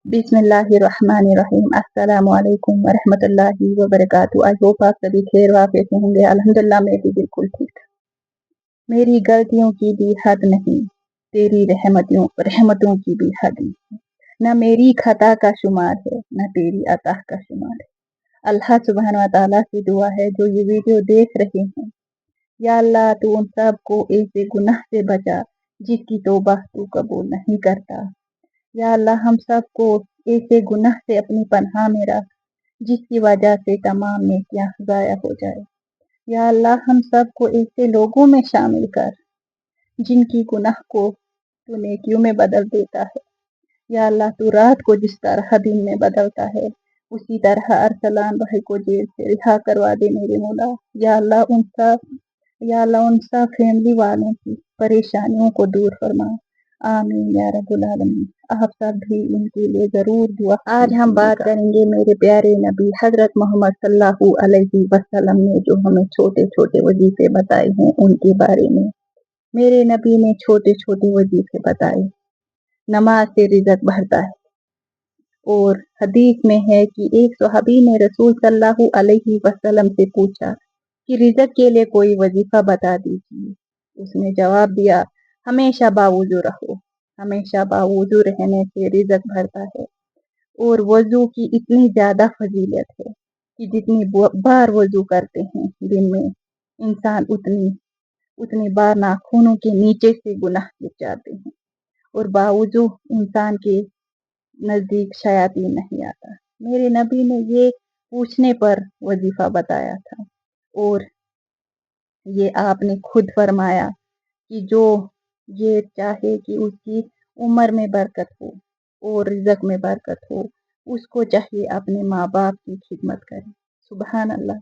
बिस्मिल्लाहिर्रहमानिर्रहीम। अस्सलामु अलैकुम वरहमतुल्लाहि वबरकातुहू। आई होप आप सभी खैर वाफियत से होंगे। अल्हम्दुलिल्लाह मैं भी बिल्कुल ठीक। मेरी गलतियों की भी हद नहीं, तेरी रहमतों की भी हद नहीं। न मेरी खता का शुमार है, न तेरी अता का शुमार है। अल्लाह सुब्हान व तआला की दुआ है जो ये वीडियो देख रहे हैं, या अल्लाह तू उन सब को ऐसे गुनाह से बचा जिसकी तौबा तू कबूल नहीं करता। या अल्लाह हम सबको ऐसे गुनाह से अपनी पनाह में रख जिसकी वजह से तमाम नेकियां ज़ाया हो जाए। या अल्लाह हम सबको ऐसे लोगों में शामिल कर जिनकी गुनाह को तू नेकियों में बदल देता है। या अल्लाह तू रात को जिस तरह दिन में बदलता है उसी तरह अरसलान भाई को जेल से रिहा करवा दे मेरे मौला। या अल्लाह उन सब फैमिली वालों की परेशानियों को दूर फरमा। आमीन या रब्बुल आलमीन। आप सब भी उनके लिए जरूर दुआ। आज हम बात करेंगे मेरे प्यारे नबी हजरत मोहम्मद सल्लल्लाहु अलैहि वसल्लम ने जो हमें छोटे छोटे वजीफे बताए हैं उनके बारे में। मेरे नबी ने छोटे छोटे वजीफे बताए। नमाज से रिज़्क बढ़ता है। और हदीस में है कि एक सहाबी ने रसूल सल्लल्लाहु अलैहि वसल्लम से पूछा कि रिज़्क के लिए कोई वजीफा बता दीजिए। उसने जवाब दिया, हमेशा बावुजू रहो। हमेशा बावुजू रहने से रिज़्क बढ़ता है। और वजू की इतनी ज्यादा फजीलत है कि जितनी बार वजू करते हैं दिन में इंसान उतनी बार नाखूनों के नीचे से गुनाह गिर जाते हैं। और बावजू इंसान के नजदीक शयातीन नहीं आता। मेरे नबी ने ये पूछने पर वजीफा बताया था। और ये आपने खुद फरमाया कि जो ये चाहे कि उसकी उम्र में बरकत हो और रिज़्क में बरकत हो, उसको चाहिए अपने माँ बाप की खिदमत करे। सुबहान अल्लाह।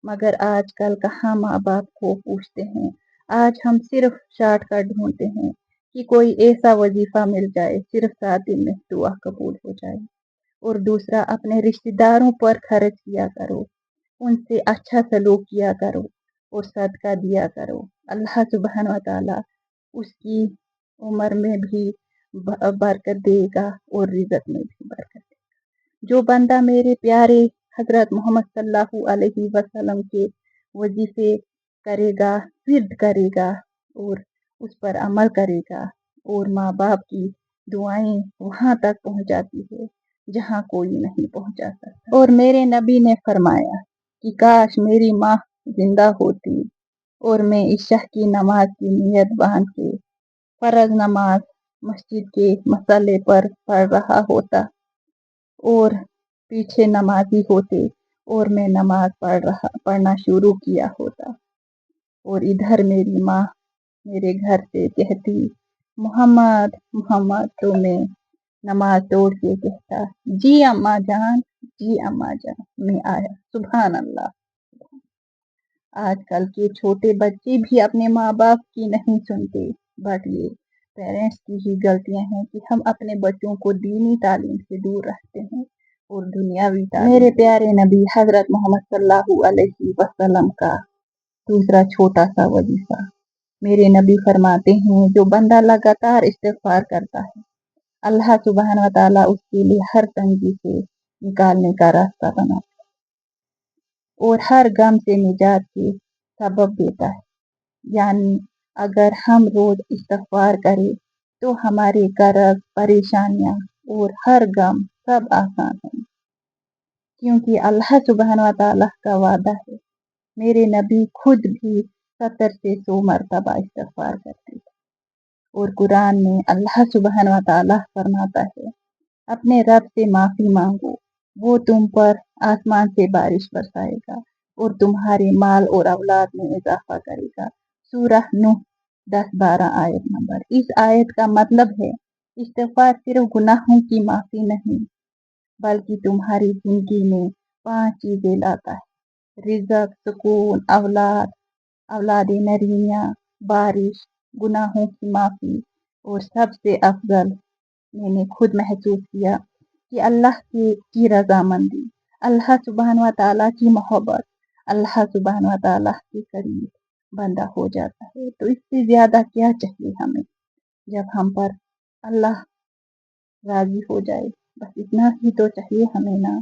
मगर आजकल कहाँ माँ बाप को पूछते हैं। आज हम सिर्फ शॉर्टकट ढूंढते हैं कि कोई ऐसा वजीफा मिल जाए सिर्फ 7 दिन में दुआ कबूल हो जाए। और दूसरा, अपने रिश्तेदारों पर खर्च किया करो, उनसे अच्छा सलूक किया करो और सदका दिया करो। अल्लाह सुब्हान व तआला उसकी उम्र में भी बरकत देगा और रिज़्क में भी बरकत देगा। जो बंदा मेरे प्यारे हजरत मोहम्मद सल्लल्लाहु अलैहि वसल्लम के वजीफे करेगा, विर्द करेगा और उस पर अमल करेगा, और माँ बाप की दुआएं वहां तक पहुंचाती है जहां कोई नहीं पहुंचा सकता। और मेरे नबी ने फरमाया कि काश मेरी माँ जिंदा होती और मैं इशा की नमाज की नियत बांध के फर्ज नमाज मस्जिद के मसल्ले पर पढ़ रहा होता और पीछे नमाजी होते और मैं नमाज पढ़ना शुरू किया होता। और इधर मेरी माँ मेरे घर से कहती, मोहम्मद मोहम्मद, तो मैं नमाज तोड़ के कहता, जी अम्मा जान, जी अम्मा जान, मैं आया। सुभान अल्लाह। आजकल के छोटे बच्चे भी अपने माँ बाप की नहीं सुनते। बट ये पेरेंट्स की ही गलतियां हैं कि हम अपने बच्चों को दीनी तालीम से दूर रखते हैं और दुनियावी तालीम। मेरे प्यारे नबी हजरत मोहम्मद सल्लल्लाहु अलैहि वसल्लम का दूसरा छोटा सा वजीफा। मेरे नबी फरमाते हैं, जो बंदा लगातार इस्तिग़फ़ार करता है अल्लाह सुब्हान व तआला उसके लिए हर तंगी से निकालने का रास्ता बनाता है और हर गम से निजात के सबब देता है। यानी अगर हम रोज इस्तिग़फ़ार करें तो हमारे कर्ज, परेशानियां और हर गम सब आसान है, क्योंकि अल्लाह सुब्हान व तआला का वादा है। मेरे नबी खुद भी 70 से 100 मरतबा इस्तिग़फ़ार करते थे। और कुरान में अल्लाह सुब्हान व तआला फरमाता है, अपने रब से माफी मांगो, वो तुम पर आसमान से बारिश बरसाएगा और तुम्हारे माल और औलाद में इजाफा करेगा। सूरह नूह 10-12 आयत नंबर। इस आयत का मतलब है इस्तिग़फ़ार सिर्फ गुनाहों की माफी नहीं, बल्कि तुम्हारी जिंदगी में 5 चीजें लाता है: रिज़्क, सुकून, औलाद नरीनिया, बारिश, गुनाहों की माफी। और सबसे अफजल मैंने खुद महसूस किया कि अल्लाह की रजामंदी, अल्लाह सुब्हान व तआला की मोहब्बत, अल्लाह सुब्हान व तआला के करीब बंदा हो जाता है। तो इससे ज्यादा क्या चाहिए हमें, जब हम पर अल्लाह राजी हो जाए, بس اتنا ہی تو چاہیے ہمیں نا.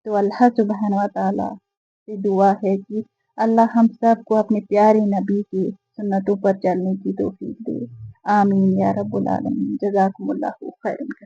تو اللہ سبحانہ و تعالیٰ سے دعا ہے کہ اللہ ہم سب کو اپنے پیارے نبی کی سنتوں پر چلنے کی توفیق دے. آمین یا رب العالمین. جزاکم اللہ خیرا.